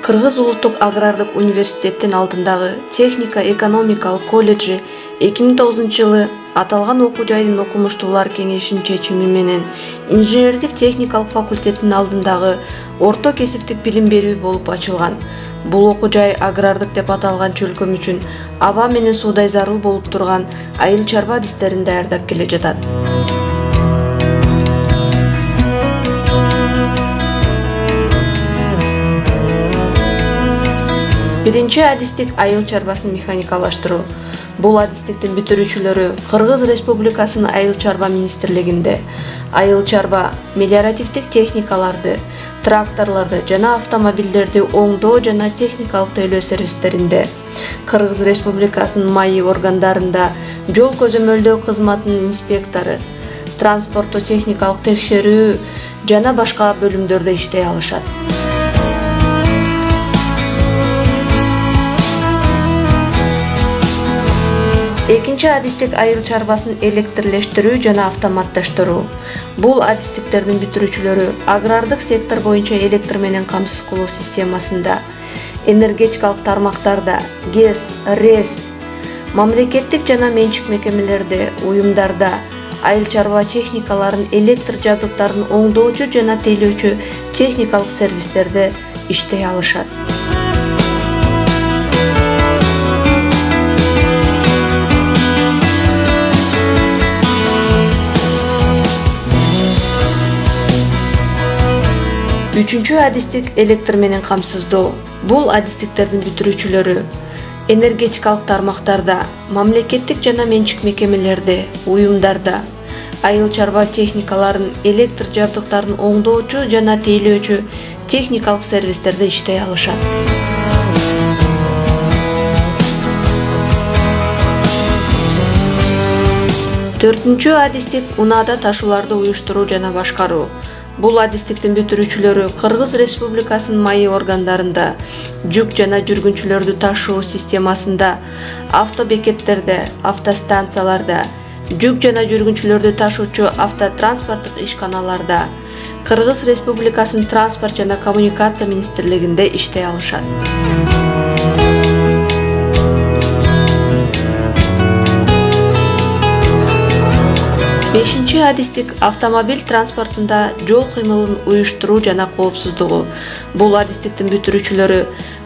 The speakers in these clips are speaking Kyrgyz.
Кыргыз Улуттук агрардык университеттин алдындагы техника экономикалык колледжи 2009-жылы аталган окуу жайдын окумуштуулар кеңешинин чечими менен инженердик техникалык факультеттин алдындагы орто кесиптик билим берүү болуп ачылган. Бул окуу жай агрардык деп аталган чөлкөм үчүн аба менен суудай зарыл болуп турган айыл чарба адистерин даярдап келе жатат. Биринчи адистик айыл чарбасын механикалаштыруу. Бул адистиктин бүтүрүүчүлөрү Кыргыз Республикасынын айыл чарба министрлигинде айыл чарба мелиоративдик техникаларды, тракторлорду жана автомобилдерди оңдоо жана техникалык тейлөө сервистеринде, Кыргыз Республикасынын майы органдарында жол көзөмөлдөө кызматынын инспектору, транспортту техникалык текшерүү жана башка бөлүмдөрдө иштей алышат. Экинчи адистик айыл чарбасын электрлештирүү жана автоматташтыруу. Бул адистиктердин бүтүрүүчүлөрү агрардык сектор боюнча электр менен камсыз кылуу системасында, энергетикалык тармактарда, ГЭС, РЭС, мамлекеттик жана менчик мекемелерде, уюмдарда айыл чарба техникаларын электр жабдыктарын оңдоочу жана тейлөөчү техникалык сервистерде иштей алышат. Үчүнчү адистик электр менен камсыздоо. Бул адистиктердин бүтүрүүчүлөрү энергетикалык тармактарда, мамлекеттик жана менчик мекемелерде, уюмдарда айыл чарба техникаларын электр жабдыктарын оңдоочу жана тейлөөчү техникалык сервистерде иштей алышат. Төртүнчү адистик унаада ташууларды уюштуруу жана башкаруу. Бул адистиктин бүтүрүүчүлөрү Кыргыз Республикасынын майы органдарында жүк жана жүргүнчүлөрдү ташуу системасында, автобекеттерде, автостанцияларда, жүк жана жүргүнчүлөрдү ташуучу автотранспорттук ишканаларда, Кыргыз Республикасынын транспорт жана коммуникация министрлигинде иштей алышат. Бешинчи адистик автомобиль транспортунда жол кыймылын уюштуруу жана коопсуздугу. Бул адистиктин бүтүрүүчүлөрү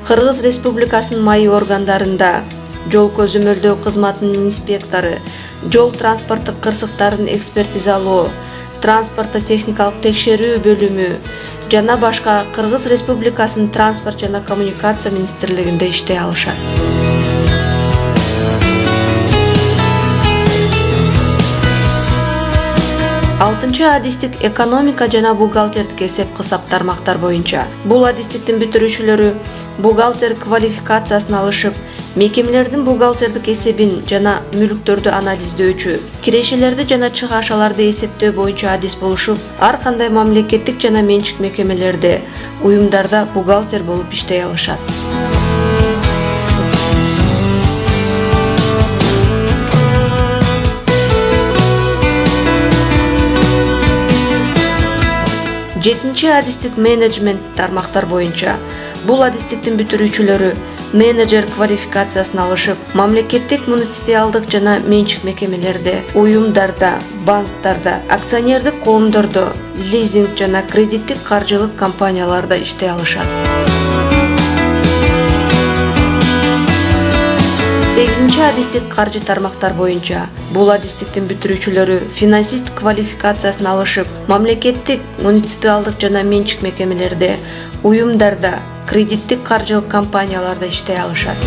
Кыргыз Республикасынын майы органдарында жол көзөмөлдөө кызматынын инспектору, жол транспорттук кырсыктарын экспертизалоо, транспортто техникалык текшерүү бөлүмү жана башка Кыргыз Республикасынын транспорт жана коммуникация министрлигинде иштей алышат. Алтынчы адистик экономика жана бухгалтердик эсеп-кысап тармактар боюнча. Бул адистиктин бүтүрүүчүлөрү бухгалтер квалификациясын алышып, мекемелердин бухгалтердик эсебин жана мүлктөрдү анализдөөчү, кирешелерди жана чыгашаларды эсептөө боюнча адис болушуп, ар кандай мамлекеттик жана менчик мекемелерде, уюмдарда бухгалтер болуп иштей алышат. Жетинчи адистик менеджмент тармактар боюнча. Бул адистиктин бүтүрүүчүлөрү менеджер квалификациясын алышып, мамлекеттик, муниципалдык жана менчик мекемелерде, уюмдарда, банктарда, акционердик коомдордо, лизинг жана кредиттик каржылык компанияларда иштей алышат. 8-нчи адистик каржы тармактар боюнча. Бул адистиктин бүтүрүүчүлөрү финансист квалификациясын алышып, мамлекеттик, муниципалдык жана менчик мекемелерде, уюмдарда, кредиттик каржылык компанияларда иштей алышат.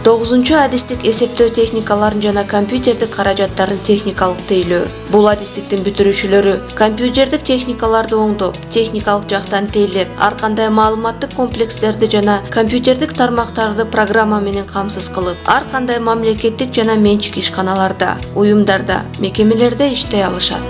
9-нчу адистик эсептөө техникаларын жана компьютердик каражаттардын техникалык тейлөө. Бул адистиктин бүтүрүүчүлөрү компьютердик техникаларды оңдоп, техникалык жактан тейлеп, ар кандай маалыматтык комплекстерди жана компьютердик тармактарды программа менен камсыз кылып, ар кандай мамлекеттик жана менчик ишканаларда, уюмдарда, мекемелерде иштей алышат.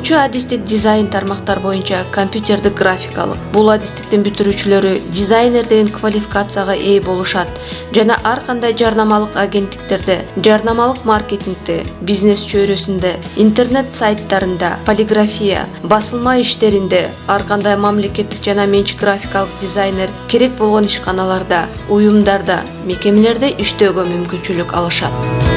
10 адистик дизайн тармактар боюнча компьютердик графикалык. Бул адистиктин бүтүрүүчүлөрү дизайнер деген квалификацияга ээ болушат жана ар кандай жарнамалык агенттиктерде, жарнамалык маркетингде, бизнес чөйрөсүндө, интернет сайттарында, полиграфия, басылма иштеринде, ар кандай мамлекеттик жана менчик графикалык дизайнер керек болгон ишканаларда, уюмдарда, мекемелерде иштөөгө мүмкүнчүлүк алышат.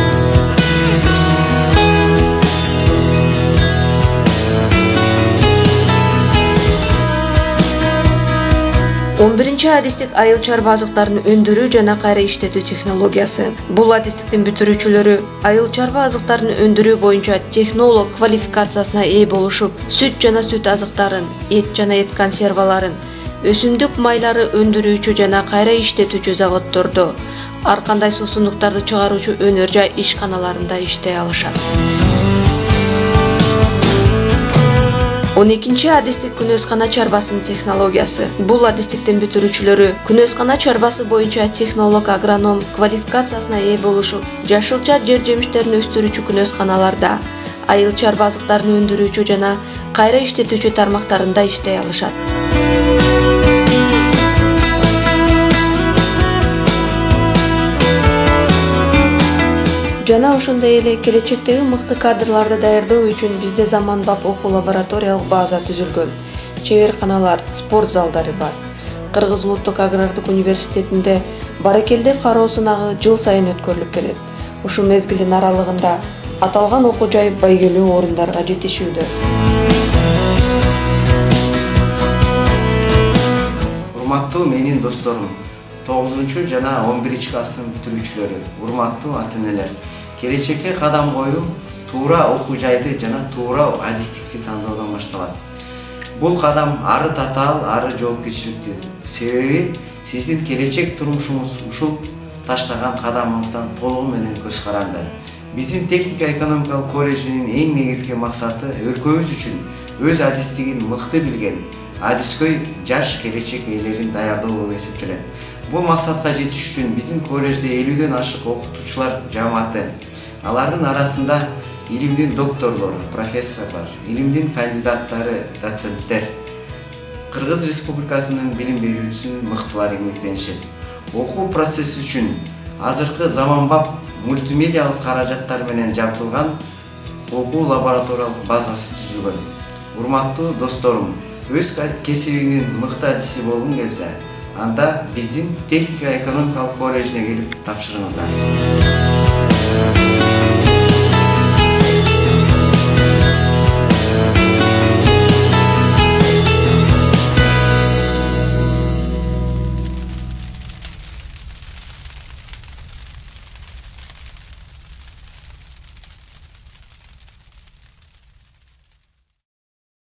11 адистик айыл чарба азыктарын өндүрүү жана кайра иштетүү технологиясы. Бул адистиктин бүтүрүүчүлөрү айыл чарба азыктарын өндүрүү боюнча технолог квалификациясына ээ болушуп, сүт жана сүт азыктарын, эт жана эт консерваларын, өсүмдүк майлары өндүрүүчү жана кайра иштетүүчү заводдордо, ар кандай суусундуктарды чыгаруучу өнөр жай ишканаларында иштей алышат. 12 адистик күнөскана чарбасынын технологиясы. Бул адистиктин бүтүрүүчүлөрү күнөскана чарбасы боюнча технолог агроном квалификациясына ээ болушуп, жашылча жер жемиштерин өстүрүүчү күнөсканаларда, айыл чарба азыктарын өндүрүүчү жана кайра иштетүүчү тармактарында иштей алышат. Жана ошондой эле келечектеги мыкты кадрларды даярдоо үчүн бизде заманбап окуу лабораториялык база түзүлгөн. Чеберканалар, спорт залдары бар. Кыргыз Улуттук агрардык университетинде баракелдер кароо сынагы жыл сайын өткөрүлүп келет. Ушул мезгилдин аралыгында аталган окуу жай байгелүү орундарга жетишүүдө. Урматтуу менин досторум, 9 жана 11 класстын бүтүрүүчүлөрү, урматтуу ата-энелер, келечекке кадам коюу туура окуу жайды жана туура адистикти тандоодон башталат. Бул кадам ары татаал, ары жоопкерчиликтүү. Себеби сиздин келечек турмушуңуз ушул таштаган кадамыңыздан толугу менен көз каранды. Биздин техника экономикалык колледжинин эң негизги максаты өлкөбүз үчүн өз адистигин мыкты билген адискөй жаш келечек ээлерин даярдоо болуп эсептелет. Бул максатка жетиш үчүн биздин колледжде 50ден ашык окутуучулар жамааты. Алардын арасында илимдин докторлору, профессорлор, илимдин кандидаттары, доценттер, Кыргыз Республикасынын билим берүүчүсүнүн мыктылары эмгектенишет. Окуу процесси үчүн азыркы заманбап мультимедиалык каражаттар менен жабдылган окуу лабораториялык базасы түзүлгөн. Урматтуу досторум, өз кесибиңдин мыкты адиси болгуң келсе, анда биздин техника экономикалык колледжине келип тапшырыңыздар.